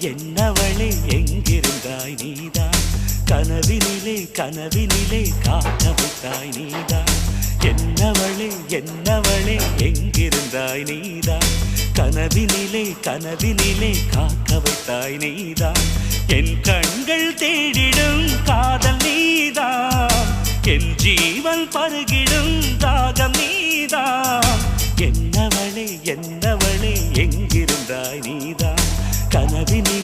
என்னவளே எங்கிருந்தாய் நீதான் கனவினிலே கனவினிலே காக்க வைத்தாய் நீதான் என்னவளே என்னவளே எங்கிருந்தாய் நீதான் கனவினிலே கனவினிலே காக்க வைத்தாய் நீதான் என் கண்கள் தேடிடும் காதல் நீதான் என் ஜீவன் பருகிடும் தாகம் நீதான் என்னவளே என்னவளே எங்கிருந்தாய் நீதான் கனவினிலே